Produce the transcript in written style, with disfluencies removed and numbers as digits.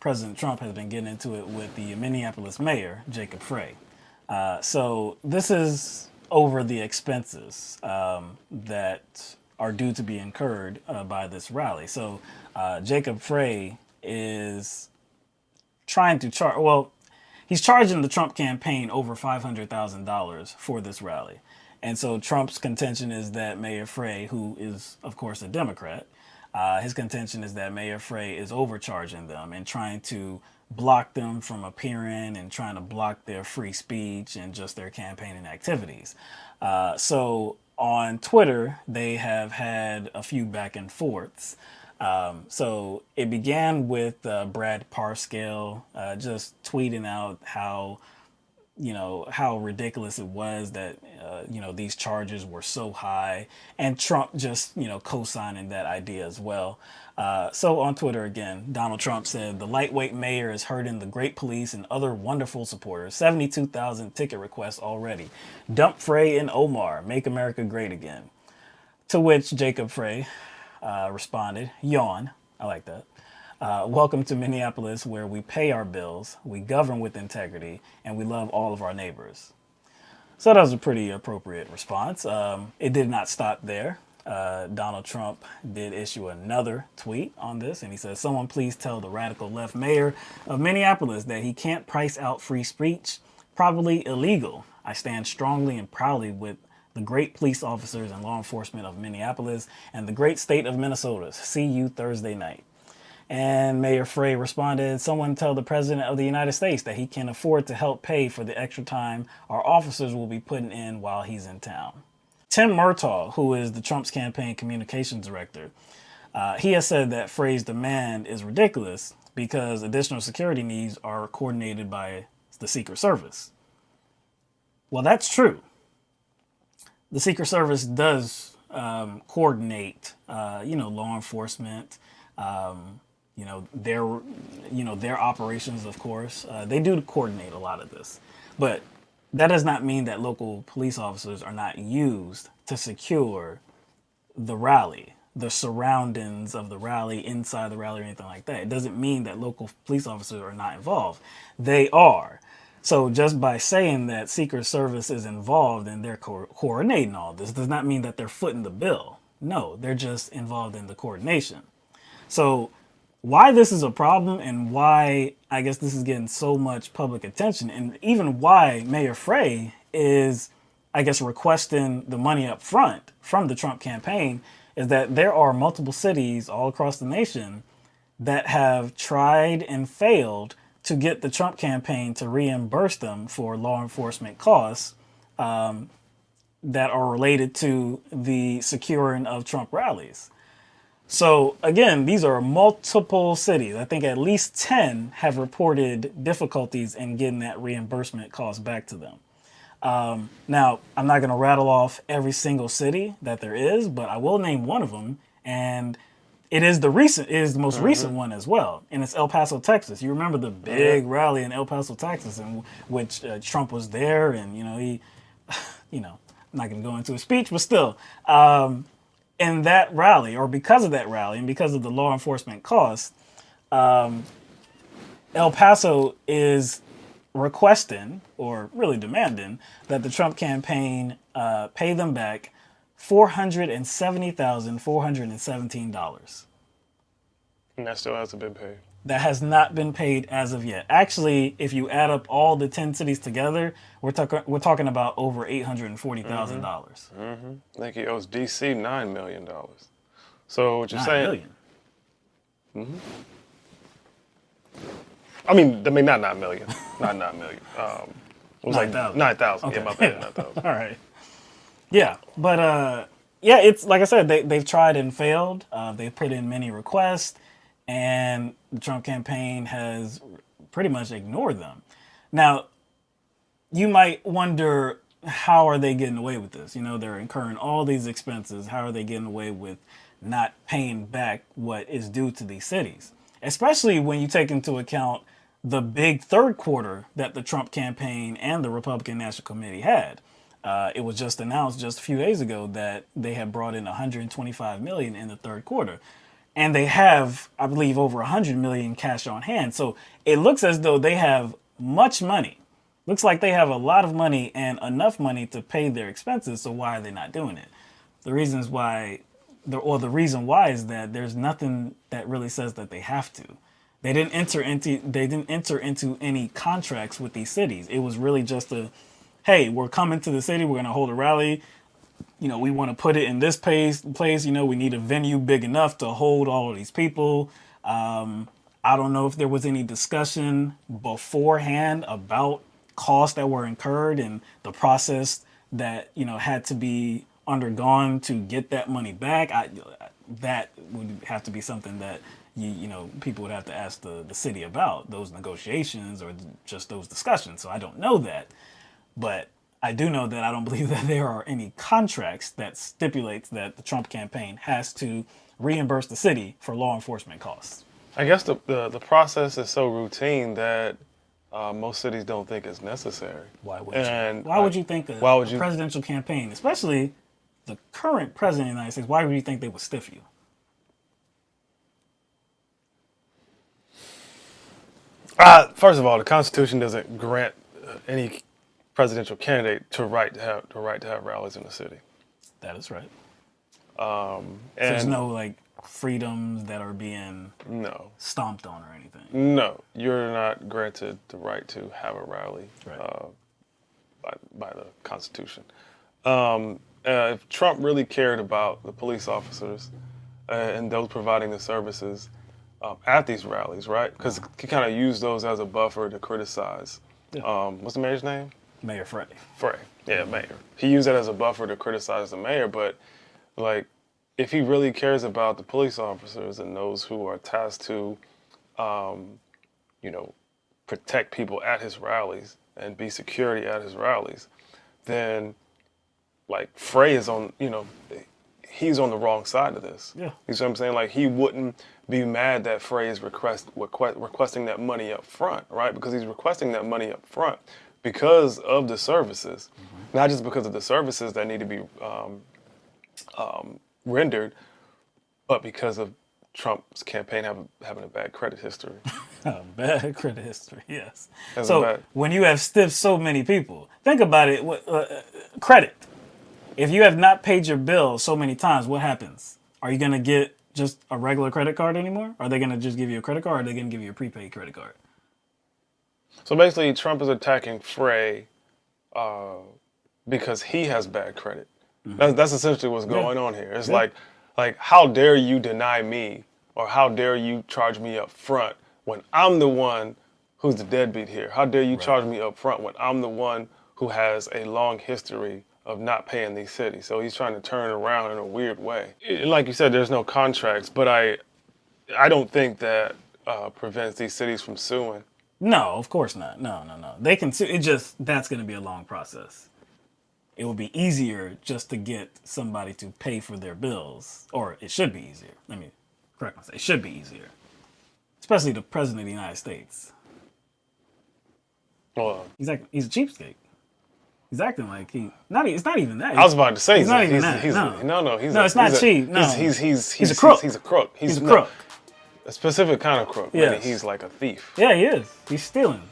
President Trump has been getting into it with the Minneapolis mayor, Jacob Frey. So this is over the expenses that are due to be incurred by this rally. So Jacob Frey is trying to charge, well, he's charging the Trump campaign over $500,000 for this rally. And so Trump's contention is that Mayor Frey, who is, of course, a Democrat, his contention is that Mayor Frey is overcharging them and trying to block them from appearing and trying to block their free speech and just their campaigning activities. So on Twitter, they have had a few back and forths. So it began with Brad Parscale just tweeting out how ridiculous it was that, these charges were so high, and Trump just, co-signing that idea as well. So on Twitter again, Donald Trump said, the lightweight mayor is hurting the great police and other wonderful supporters. 72,000 ticket requests already. Dump Frey and Omar. Make America great again. To which Jacob Frey responded, yawn. I like that. Welcome to Minneapolis, where we pay our bills, we govern with integrity, and we love all of our neighbors. So that was a pretty appropriate response. It did not stop there. Donald Trump did issue another tweet on this, and he says, someone please tell the radical left mayor of Minneapolis that he can't price out free speech. Probably illegal. I stand strongly and proudly with the great police officers and law enforcement of Minneapolis and the great state of Minnesota. See you Thursday night. And Mayor Frey responded, someone tell the President of the United States that he can afford to help pay for the extra time our officers will be putting in while he's in town. Tim Murtaugh, who is the Trump's campaign communications director, he has said that Frey's demand is ridiculous because additional security needs are coordinated by the Secret Service. Well, that's true. The Secret Service does coordinate, law enforcement, their operations, of course. They do coordinate a lot of this. But that does not mean that local police officers are not used to secure the rally, the surroundings of the rally, inside the rally, or anything like that. It doesn't mean that local police officers are not involved. They are. So just by saying that Secret Service is involved and they're coordinating all this does not mean that they're footing the bill. No, they're just involved in the coordination. So why this is a problem and why I guess this is getting so much public attention, and even why Mayor Frey is, I guess, requesting the money up front from the Trump campaign, is that there are multiple cities all across the nation that have tried and failed to get the Trump campaign to reimburse them for law enforcement costs that are related to the securing of Trump rallies. So again, these are multiple cities. I think at least 10 have reported difficulties in getting that reimbursement cost back to them. Now, I'm not going to rattle off every single city that there is, but I will name one of them, and it is the most recent one as well, and it's El Paso, Texas. You remember the big rally in El Paso, Texas, in which Trump was there, and he, I'm not going to go into a speech, but still. In that rally, or because of that rally, and because of the law enforcement costs, El Paso is requesting, or really demanding, that the Trump campaign pay them back $470,417. And that still hasn't been paid. That has not been paid as of yet. Actually, if you add up all the 10 cities together, we're talking about over $840,000. I think he owes DC $9 million. So what you're $9 saying? million. I mean, not 9 million. Not 9 million. It was 9,000. 9,000. Okay. Yeah, my bad, 9,000. All right. Yeah, but it's like I said, they've tried and failed. They've put in many requests, and the Trump campaign has pretty much ignored them. Now, you might wonder, how are they getting away with this? They're incurring all these expenses. How are they getting away with not paying back what is due to these cities? Especially when you take into account the big third quarter that the Trump campaign and the Republican National Committee had. It was just announced just a few days ago that they had brought in $125 million in the third quarter. and they have, I believe, over 100 million cash on hand. So it looks as though they have much money. Looks like they have a lot of money and enough money to pay their expenses. So why are they not doing it? The reasons why, the reason why is that there's nothing that really says that they have to. They didn't enter into any contracts with these cities. It was really just a, hey, we're coming to the city. We're going to hold a rally. We want to put it in this place. We need a venue big enough to hold all of these people. I don't know if there was any discussion beforehand about costs that were incurred and the process that, had to be undergone to get that money back. That would have to be something that people would have to ask the city about, those negotiations or just those discussions. So I don't know that, but I do know that I don't believe that there are any contracts that stipulates that the Trump campaign has to reimburse the city for law enforcement costs. I guess the process is so routine that most cities don't think it's necessary. Why would you think a presidential campaign, especially the current president of the United States, why would you think they would stiff you? First of all, the Constitution doesn't grant any presidential candidate the right to have rallies in the city. That is right. And so there's no freedoms that are being stomped on or anything. No, you're not granted the right to have a rally by the Constitution. If Trump really cared about the police officers and those providing the services at these rallies, right? Because he kind of used those as a buffer to criticize. Yeah. What's the mayor's name? Mayor Frey. Yeah, mayor. He used that as a buffer to criticize the mayor, but if he really cares about the police officers and those who are tasked to, protect people at his rallies and be security at his rallies, then Frey is on, he's on the wrong side of this. Yeah. You see what I'm saying? He wouldn't be mad that Frey is requesting that money up front, right? Because he's requesting that money up front because of the services, not just because of the services that need to be rendered, but because of Trump's campaign having a bad credit history. Bad credit history, yes. When you have stiffed so many people, think about it. Credit. If you have not paid your bill so many times, what happens? Are you going to get just a regular credit card anymore? Are they going to just give you a credit card, or are they going to give you a prepaid credit card? So basically, Trump is attacking Frey because he has bad credit. That's essentially what's going on here. It's like, how dare you deny me, or how dare you charge me up front when I'm the one who's the deadbeat here? How dare you charge me up front when I'm the one who has a long history of not paying these cities? So he's trying to turn it around in a weird way. Like you said, there's no contracts, but I don't think that prevents these cities from suing. No, of course not. No. They can sue. That's going to be a long process. It would be easier just to get somebody to pay for their bills, or it should be easier. Let me correct myself. It should be easier, especially the president of the United States. Well, he's a cheapskate. He's acting like it's not even that. I was about to say he's not even that. It's not cheap. No, he's a crook. He's a crook. He's a crook. A specific kind of crook. Yes. He's like a thief. Yeah, he is. He's stealing.